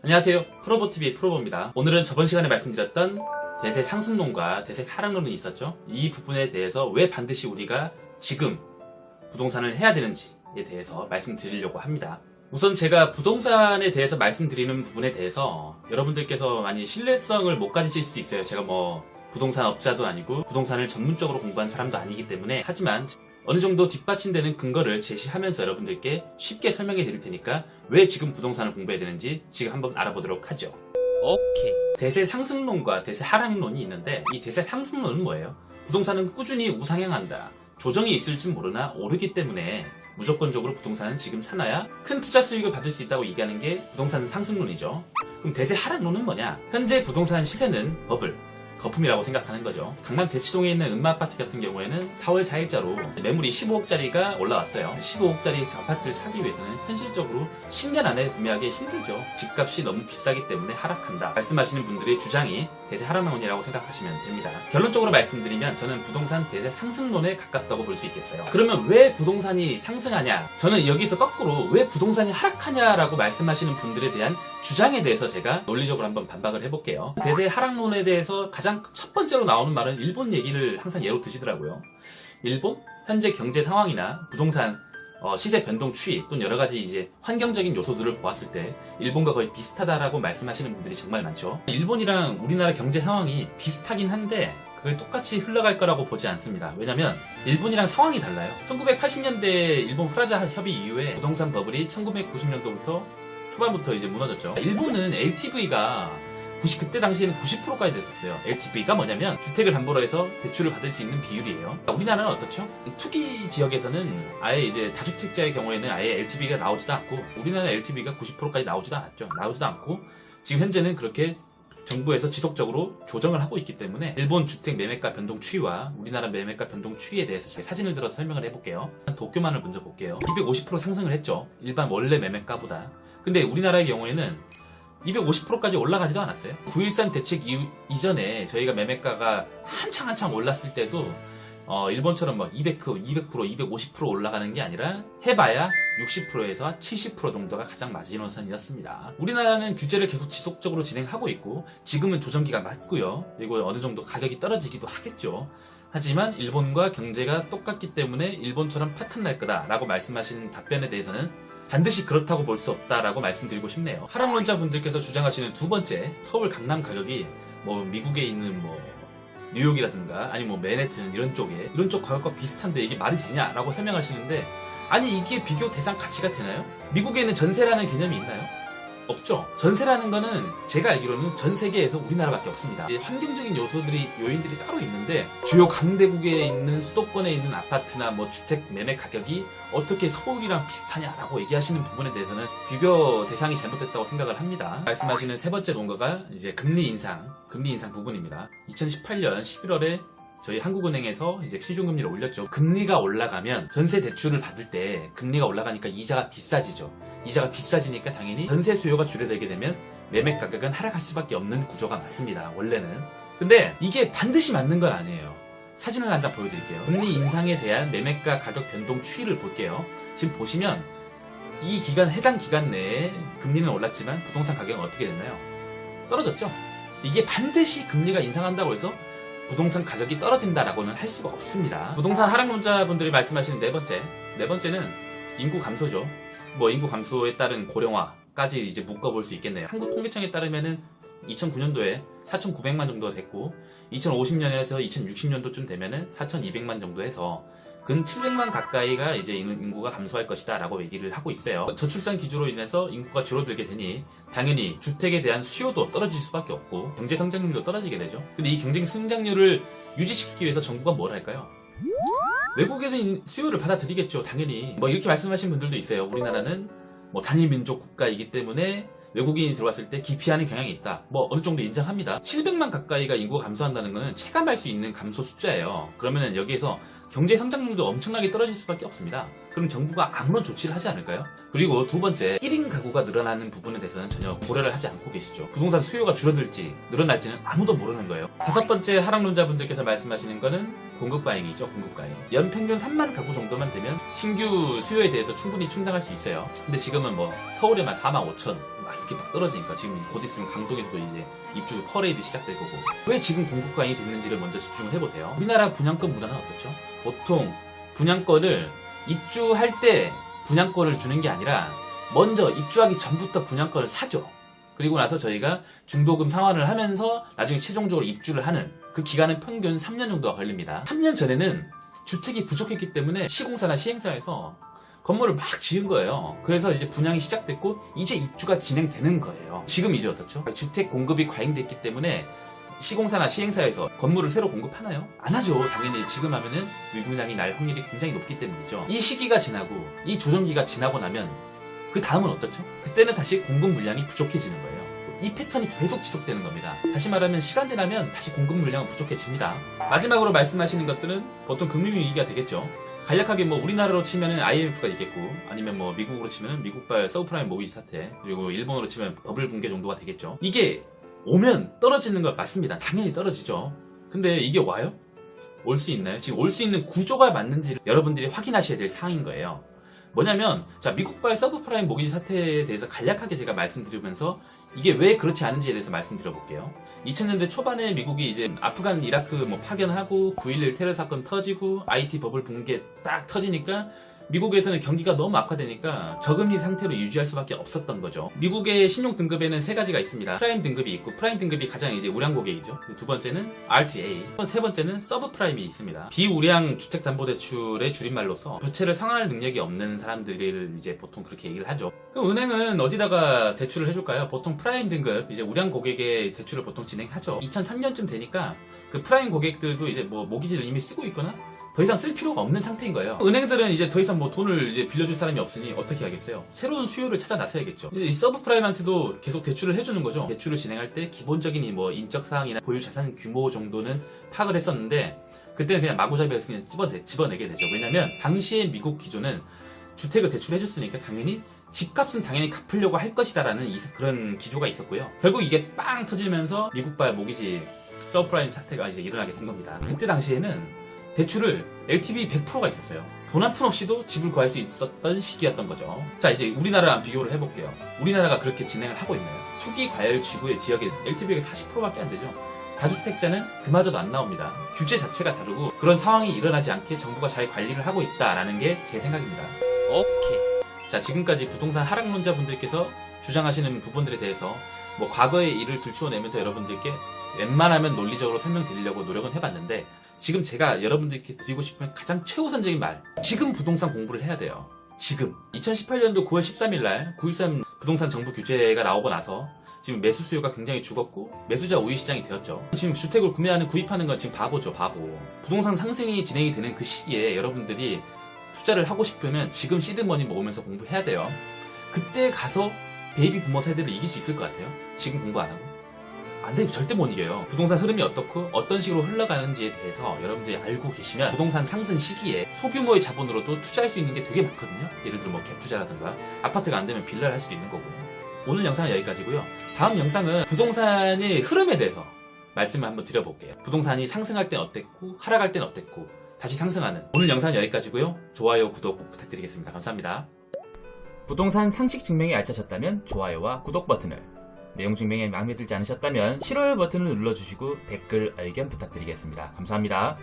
안녕하세요. 프로보TV의 프로보입니다. 오늘은 저번 시간에 말씀드렸던 대세 상승론과 대세 하락론이 있었죠. 이 부분에 대해서 왜 반드시 우리가 지금 부동산을 해야 되는지에 대해서 말씀드리려고 합니다. 우선 제가 부동산에 대해서 말씀드리는 부분에 대해서 여러분들께서 많이 신뢰성을 못 가지실 수도 있어요. 제가 부동산 업자도 아니고 부동산을 전문적으로 공부한 사람도 아니기 때문에, 하지만 어느 정도 뒷받침되는 근거를 제시하면서 여러분들께 쉽게 설명해 드릴 테니까 왜 지금 부동산을 공부해야 되는지 지금 한번 알아보도록 하죠. 오케이. 대세 상승론과 대세 하락론이 있는데, 이 대세 상승론은 뭐예요? 부동산은 꾸준히 우상향한다. 조정이 있을진 모르나 오르기 때문에 무조건적으로 부동산은 지금 사놔야 큰 투자 수익을 받을 수 있다고 얘기하는 게 부동산 상승론이죠. 그럼 대세 하락론은 뭐냐? 현재 부동산 시세는 버블, 거품이라고 생각하는 거죠. 강남 대치동에 있는 은마아파트 같은 경우에는 4월 4일자로 매물이 15억짜리가 올라왔어요. 15억짜리 아파트를 사기 위해서는 현실적으로 10년 안에 구매하기 힘들죠. 집값이 너무 비싸기 때문에 하락한다 말씀하시는 분들의 주장이 대세 하락론이라고 생각하시면 됩니다. 결론적으로 말씀드리면 저는 부동산 대세 상승론에 가깝다고 볼 수 있겠어요. 그러면 왜 부동산이 상승하냐? 저는 여기서 거꾸로 왜 부동산이 하락하냐라고 말씀하시는 분들에 대한 주장에 대해서 제가 논리적으로 한번 반박을 해볼게요. 대세 하락론에 대해서 가장 첫 번째로 나오는 말은 일본 얘기를 항상 예로 드시더라고요. 일본 현재 경제 상황이나 부동산 시세 변동 추이 또는 여러 가지 이제 환경적인 요소들을 보았을 때 일본과 거의 비슷하다라고 말씀하시는 분들이 정말 많죠. 일본이랑 우리나라 경제 상황이 비슷하긴 한데 그게 똑같이 흘러갈 거라고 보지 않습니다. 왜냐면 일본이랑 상황이 달라요. 1980년대 일본 프라자 협의 이후에 부동산 버블이 1990년도부터 초반부터 이제 무너졌죠. 일본은 LTV가 그때 당시에는 90%까지 됐었어요. LTV가 뭐냐면 주택을 담보로 해서 대출을 받을 수 있는 비율이에요. 우리나라는 어떻죠? 투기 지역에서는 아예 이제 다주택자의 경우에는 아예 LTV가 나오지도 않고, 우리나라 LTV가 90%까지 나오지도 않고, 지금 현재는 그렇게 정부에서 지속적으로 조정을 하고 있기 때문에 일본 주택 매매가 변동 추이와 우리나라 매매가 변동 추이에 대해서 사진을 들어서 설명을 해볼게요. 도쿄만을 먼저 볼게요. 250% 상승을 했죠. 일반 원래 매매가보다. 근데 우리나라의 경우에는 250%까지 올라가지도 않았어요. 9.13 대책 이전에 저희가 매매가가 한창 올랐을 때도 일본처럼 200%, 250% 올라가는 게 아니라 해봐야 60%에서 70% 정도가 가장 마지노선이었습니다. 우리나라는 규제를 계속 지속적으로 진행하고 있고 지금은 조정기가 맞고요. 그리고 어느 정도 가격이 떨어지기도 하겠죠. 하지만 일본과 경제가 똑같기 때문에 일본처럼 파탄 날 거다라고 말씀하시는 답변에 대해서는 반드시 그렇다고 볼 수 없다라고 말씀드리고 싶네요. 하락론자분들께서 주장하시는 두 번째, 서울 강남 가격이 미국에 있는 뉴욕이라든가 아니 맨해튼 이런 쪽 가격과 비슷한데 이게 말이 되냐라고 설명하시는데, 아니 이게 비교 대상 가치가 되나요? 미국에는 전세라는 개념이 있나요? 없죠. 전세라는 거는 제가 알기로는 전 세계에서 우리나라밖에 없습니다. 환경적인 요인들이 따로 있는데, 주요 강대국에 있는 수도권에 있는 아파트나 주택 매매 가격이 어떻게 서울이랑 비슷하냐라고 얘기하시는 부분에 대해서는 비교 대상이 잘못됐다고 생각을 합니다. 말씀하시는 세 번째 논거가 이제 금리 인상 부분입니다. 2018년 11월에 저희 한국은행에서 이제 시중금리를 올렸죠. 금리가 올라가면 전세 대출을 받을 때 금리가 올라가니까 이자가 비싸지죠. 이자가 비싸지니까 당연히 전세 수요가 줄어들게 되면 매매 가격은 하락할 수밖에 없는 구조가 맞습니다. 원래는. 근데 이게 반드시 맞는 건 아니에요. 사진을 한 장 보여드릴게요. 금리 인상에 대한 매매가 가격 변동 추이를 볼게요. 지금 보시면 이 해당 기간 내에 금리는 올랐지만 부동산 가격은 어떻게 됐나요? 떨어졌죠. 이게 반드시 금리가 인상한다고 해서 부동산 가격이 떨어진다라고는 할 수가 없습니다. 부동산 하락론자분들이 말씀하시는 네 번째는 인구 감소죠. 인구 감소에 따른 고령화까지 이제 묶어볼 수 있겠네요. 한국통계청에 따르면은 2009년도에 4,900만 정도가 됐고 2050년에서 2060년도쯤 되면은 4,200만 정도 해서 근 700만 가까이가 이제 인구가 감소할 것이다 라고 얘기를 하고 있어요. 저출산 기조로 인해서 인구가 줄어들게 되니 당연히 주택에 대한 수요도 떨어질 수밖에 없고 경제 성장률도 떨어지게 되죠. 근데 이 경제 성장률을 유지시키기 위해서 정부가 뭘 할까요? 외국에서 수요를 받아들이겠죠. 당연히 이렇게 말씀하시는 분들도 있어요. 우리나라는 단일 민족 국가이기 때문에 외국인이 들어왔을 때 기피하는 경향이 있다. 어느 정도 인정합니다. 700만 가까이가 인구가 감소한다는 것은 체감할 수 있는 감소 숫자예요. 그러면 여기에서 경제 성장률도 엄청나게 떨어질 수밖에 없습니다. 그럼 정부가 아무런 조치를 하지 않을까요? 그리고 두 번째, 1인 가구가 늘어나는 부분에 대해서는 전혀 고려를 하지 않고 계시죠. 부동산 수요가 줄어들지 늘어날지는 아무도 모르는 거예요. 다섯 번째 하락론자분들께서 말씀하시는 거는 공급 과잉이죠. 공급 과잉. 연평균 3만 가구 정도만 되면 신규 수요에 대해서 충분히 충당할 수 있어요. 근데 지금은 뭐 서울에만 4만 5천 막 이렇게 막 떨어지니까 지금 곧 있으면 강동에서도 이제 입주 퍼레이드 시작될 거고. 왜 지금 공급 과잉이 됐는지를 먼저 집중을 해보세요. 우리나라 분양권 문화는 어떻죠? 보통 분양권을 입주할 때 분양권을 주는 게 아니라 먼저 입주하기 전부터 분양권을 사죠. 그리고 나서 저희가 중도금 상환을 하면서 나중에 최종적으로 입주를 하는 그 기간은 평균 3년 정도가 걸립니다. 3년 전에는 주택이 부족했기 때문에 시공사나 시행사에서 건물을 막 지은 거예요. 그래서 이제 분양이 시작됐고 이제 입주가 진행되는 거예요. 지금 이제 어떻죠? 주택 공급이 과잉됐기 때문에 시공사나 시행사에서 건물을 새로 공급하나요? 안 하죠. 당연히 지금 하면은 미분양이 날 확률이 굉장히 높기 때문이죠. 이 시기가 지나고 이 조정기가 지나고 나면 그 다음은 어떻죠? 그때는 다시 공급 물량이 부족해지는 거예요. 이 패턴이 계속 지속되는 겁니다. 다시 말하면 시간 지나면 다시 공급 물량은 부족해집니다. 마지막으로 말씀하시는 것들은 보통 금융 위기가 되겠죠. 간략하게 뭐 우리나라로 치면은 IMF가 있겠고, 아니면 뭐 미국으로 치면은 미국발 서브프라임 모기지 사태, 그리고 일본으로 치면 버블 붕괴 정도가 되겠죠. 이게 오면 떨어지는 건 맞습니다. 당연히 떨어지죠. 근데 이게 와요? 올 수 있나요? 지금 올 수 있는 구조가 맞는지를 여러분들이 확인하셔야 될 사항인 거예요. 뭐냐면, 자, 미국발 서브프라임 모기지 사태에 대해서 간략하게 제가 말씀드리면서 이게 왜 그렇지 않은지에 대해서 말씀드려볼게요. 2000년대 초반에 미국이 이제 아프간, 이라크 뭐 파견하고 9.11 테러 사건 터지고 IT 버블 붕괴 딱 터지니까 미국에서는 경기가 너무 악화되니까 저금리 상태로 유지할 수밖에 없었던 거죠. 미국의 신용 등급에는 세 가지가 있습니다. 프라임 등급이 있고, 프라임 등급이 가장 이제 우량 고객이죠. 두 번째는 RTA, 세 번째는 서브 프라임이 있습니다. 비우량 주택담보대출의 줄임말로서 부채를 상환할 능력이 없는 사람들을 이제 보통 그렇게 얘기를 하죠. 그럼 은행은 어디다가 대출을 해줄까요? 보통 프라임 등급, 이제 우량 고객의 대출을 보통 진행하죠. 2003년쯤 되니까 그 프라임 고객들도 이제 뭐 모기지를 이미 쓰고 있거나 더 이상 쓸 필요가 없는 상태인 거예요. 은행들은 이제 더 이상 뭐 돈을 이제 빌려줄 사람이 없으니 어떻게 하겠어요? 새로운 수요를 찾아 나서야겠죠. 이 서브프라임한테도 계속 대출을 해주는 거죠. 대출을 진행할 때 기본적인 이 뭐 인적 사항이나 보유 자산 규모 정도는 파악을 했었는데 그때는 그냥 마구잡이에서 그냥 집어내게 되죠. 왜냐면 당시의 미국 기조는 주택을 대출해줬으니까 당연히 집값은 당연히 갚으려고 할 것이다라는 그런 기조가 있었고요. 결국 이게 빵 터지면서 미국발 모기지 서브프라임 사태가 이제 일어나게 된 겁니다. 그때 당시에는 대출을 LTV 100%가 있었어요. 돈 한 푼 없이도 집을 구할 수 있었던 시기였던 거죠. 자, 이제 우리나라랑 비교를 해볼게요. 우리나라가 그렇게 진행을 하고 있나요? 투기 과열 지구의 지역에 LTV가 40%밖에 안 되죠. 다주택자는 그마저도 안 나옵니다. 규제 자체가 다르고 그런 상황이 일어나지 않게 정부가 잘 관리를 하고 있다라는 게 제 생각입니다. 오케이. 자, 지금까지 부동산 하락론자분들께서 주장하시는 부분들에 대해서 뭐 과거의 일을 들추어내면서 여러분들께 웬만하면 논리적으로 설명드리려고 노력은 해봤는데 지금 제가 여러분들께 드리고 싶은 가장 최우선적인 말, 지금 부동산 공부를 해야 돼요. 지금 2018년도 9월 13일 날 9.13 부동산 정부 규제가 나오고 나서 지금 매수 수요가 굉장히 죽었고 매수자 우위 시장이 되었죠. 지금 주택을 구입하는 건 지금 바보죠, 바보. 부동산 상승이 진행이 되는 그 시기에 여러분들이 투자를 하고 싶으면 지금 시드머니 먹으면서 공부해야 돼요. 그때 가서 베이비 부머 세대를 이길 수 있을 것 같아요. 지금 공부 안 하고. 안 돼, 절대 못 이겨요. 부동산 흐름이 어떻고 어떤 식으로 흘러가는지에 대해서 여러분들이 알고 계시면 부동산 상승 시기에 소규모의 자본으로도 투자할 수 있는 게 되게 많거든요. 예를 들어 뭐 갭 투자라든가 아파트가 안 되면 빌라를 할 수도 있는 거고. 오늘 영상은 여기까지고요. 다음 영상은 부동산의 흐름에 대해서 말씀을 한번 드려볼게요. 부동산이 상승할 땐 어땠고 하락할 땐 어땠고 다시 상승하는. 오늘 영상은 여기까지고요. 좋아요, 구독 꼭 부탁드리겠습니다. 감사합니다. 부동산 상식 증명이 알짜셨다면 좋아요와 구독 버튼을, 내용 증명에 마음에 들지 않으셨다면 싫어요 버튼을 눌러주시고 댓글, 의견 부탁드리겠습니다. 감사합니다.